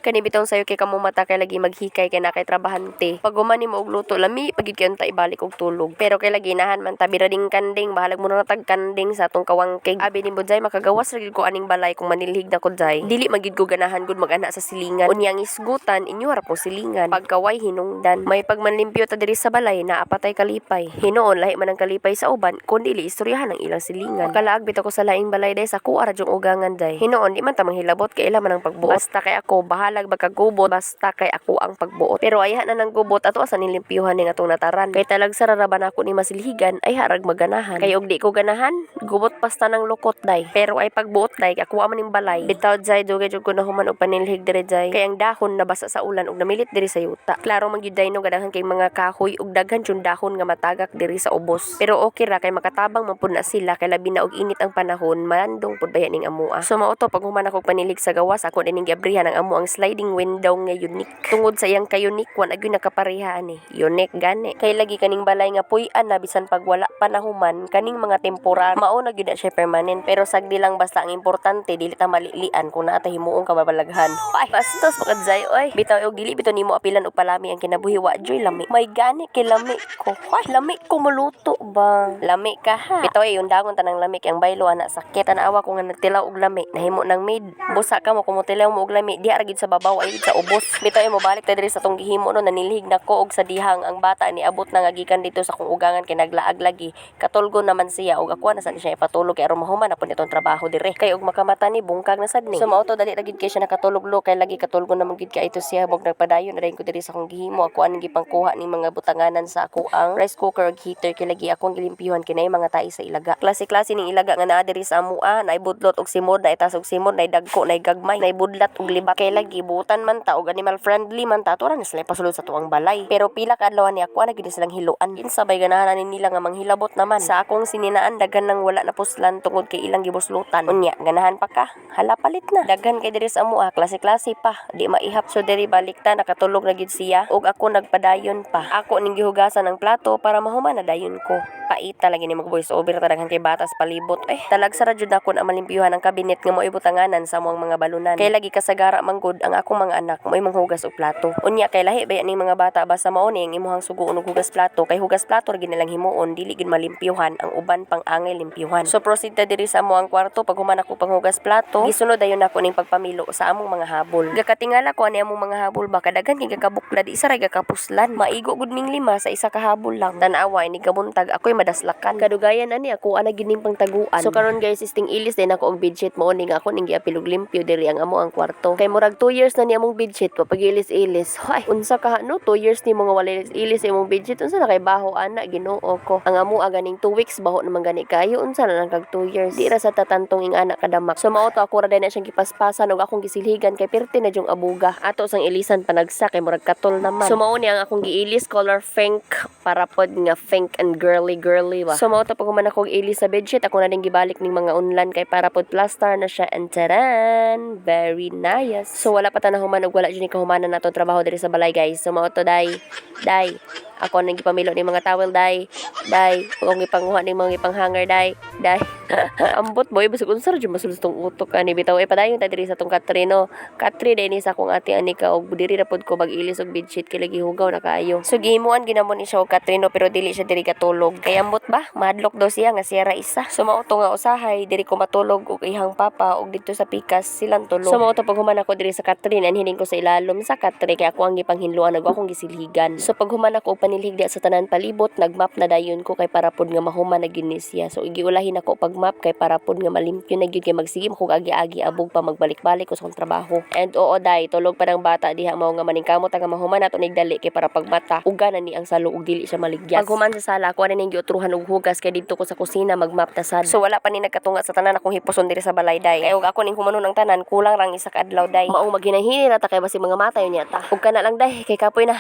Kani bitong sayo kay kamo mata kay lagi maghikay kay na kay trabahante. Pag humani mo og luto lami pagid kay unta ibalik og tulog. Pero kay lagi nahan man ta birading kanding bahalag mo na tag kanding sa atong kawangkig. Abi ni Budzay makagawas ra gid ko aning balay kung manilhig na kudzay. Dili magid ko ganahan gud mag-ana sa silingan. Unyang isgutan inyo ra pong silingan. Pagkaway hinungdan. May pagmanlimpyo ta diri sa balay na apatay kalipay. Hinuon lahi man ang kalipay sa uban kun dili istoryahan ang ilang silingan. Makalaag bitaw ko sa laing balay day sa kuara jung ugangan day. Hinuon di man ta manghilabot kay ila man ang pagbuot. Basta kay ako bahalag magkagubot basta kay ako ang pagbuot. Pero ayahan na nang gubot ato asa nilimpyuhan ning atong nataran. Kay talag sararaban ako ni masilhigan ay harag maganahan. Kay og di ko ganahan, gubot pasta nang lukot day. Pero ay pagbuot day ako man ning balay. Bitaw jay dugay jud ko na human og panilhig diri jay. Kay ang dahon nabasa sa ulan og namilit diri sa yuta. Klaro man gyud day no ganahan kay mga kahoy ug daghan jud dahon nga matagak diri sa ubos. Pero okay ra kay makatabang man pud na sila kay labi na og init ang panahon mandong pud bayan ning amua. So mao to pag human ako panilig sa gawas ako dining giabrihan ang amo ang sliding window nga unique. Tungod sa iyang ka-unique wan agyo nakapareha ani. Unique gani. Kay lagi kaning balay nga puy-an na bisan pag wala pa nahuman kaning mga temporar mao na gyud na siya permanent pero sagdi lang basta ang importante dili ta malilian kung naa ta himuong kababalaghan. Ay bastos pakadzay oy. Bitaw og dili bitaw nimo apilan og palami ang kinabuhi wa joy lami. May gani kay lami ko. Ay lami ko muluto ba. Lami ka ha. Bitaw yung dagon tanang lami kay ang baylo ana sakit tanawa ko nga nagtilaw og lami nahimo nang maid. Busa ka mo kumutilaw mo og lami di ara gid sa babaw ay sa ubos. Bitaw mo balik ta diri sa tong gihimo no nanilhig nako og sa dihang ang bata ni abot na nga gikan dito sa kung ugangan kay naglaag lagi. Katulgo naman siya og ako na sa siya ipatulog kay aron mahuman na pud itong trabaho dire. Kay og makamata ni bungkag na sad ni. So mao to dali ra gid kay siya nakatulog lo kay lagi katulgo naman gid kay ito siya bog nagpadayon na ko diri sa kung gihimo ako aning gipangkuha ning mga butanganan sa ako ang rice cooker ug heater kay lagi akong gilimpyuhan kinay mga tae sa ilaga. Klase-klase ning ilaga nga naa diri sa amua na ibudlot og simod na itas og simod na dagko na gagmay na ibudlat og libat kay lagi butan man ta og animal friendly man ta tura na sila pasulod sa tuang balay. Pero pila ka adlaw ni ako na gid silang hiluan. Kinsa bay ganahan nila nga manghilabot naman. Sa akong sininaan daghan nang wala na puslan tungod kay ilang gibuslutan. Unya ganahan pa ka. Hala palit na. Daghan kay diri sa amua klase-klase pa. Di maihap so diri balikta nakatulog na gid siya og ako nagpadayon pa. Ako ning gihugasan ng plato para mahuman na dayon ko. Paita lagi ni mag voice over talagang kay batas palibot. Talag sa radyo ako na malimpyuhan ang kabinet nga mo ibutanganan sa among mga balunan. Kay lagi kasagara manggod ang akong mga anak mo manghugas og plato. Unya kay lahi baya ning mga bata basta mao ni ang imuhang suguon og hugas plato kay hugas plato ra gid nilang himuon dili gid malimpyuhan ang uban pang angay limpyuhan. So proceed ta diri sa amo ang kwarto pag human ako panghugas plato. Gisunod dayon ako ning pagpamilo sa among mga habol. Gakatingala ko ani among mga habol ba kadaghan kay gakabukla di isa ra gakapuslan. Maigo gud ning 5 sa isa ka habol lang. Tan-awa ni gabuntag ako'y madaslakan. Kadugayan ani ako ana gining pangtaguan. So karon guys isting ilis din ako og bedsheet mo ni nga ako ning giapilog limpyo diri ang amo ang kwarto. Kay murag 2 years na ni among bedsheet papagilis-ilis. Hay unsa ka no 2 years ni mga wala ilis sa imong bedsheet unsa na kay baho ana Ginoo ko. Ang amo ganing 2 weeks baho naman gani kayo unsa na lang kag 2 years. Di ra sa tatantong ing anak kadamak. So mao to ako ra din na siyang gipaspasan og akong gisilhigan kay perti na jung abuga. Ato sang ilisan panagsa kay murag katol naman. So mao ni ang akong giilis color pink para pod nga pink and girly ba. So mao to pag human ako ilis sa bedsheet ako na din gibalik ning mga unlan kay para pod plaster na siya and taran very nice. So wala pa ta nahuman og wala jud ni kahumanan nato trabaho diri sa balay guys. So mao to day ako nang gipamilo ni mga towel day akong gipanguha ni mga gipanghanger day ambot boy basig unsa ra jud masulod tong utok ani bitaw padayon ta diri sa tong Katrino Katri day ni sa akong ate ani ka og diri ra pod ko mag-ilis og bedsheet kay lagi hugaw na kaayo. So gihimuan ginamon ni siya og Katrino pero dili siya diri katulog kay ambot ba madlok daw siya nga siya ra isa. So mao to nga usahay diri ko matulog og ihang papa og dito sa pikas silang tulog. So mao to pag human ako diri sa Katrin anhining ko sa ilalom sa Katri kay ako ang gipanghinluan og akong gisilhigan. So pag human ako panilhig sa tanan palibot nagmap na dayon ko kay para pod nga mahuman na gyud ni siya. So giulahin ako pag map kay para pod nga malimpyo na gyud kay magsigim kog agi-agi abog pa magbalik-balik ko sa akong trabaho. And oo day tulog pa ng bata diha mao nga maningkamot nga mahuman nato nigdali kay para pagmata uga na ni ang salo ug dili siya maligyas. Pag human sa sala ako ani ning giutruhan og hugas kay didto ko sa kusina magmap ta sad. So wala pa ni nagkatunga sa tanan akong hipuson diri sa balay day. Kay ug ako ning humanon ang tanan kulang rang isa ka adlaw day. Maong maghinahinay na ta kay basi mga mata yun yata. Ug kana lang day kay kapoy na.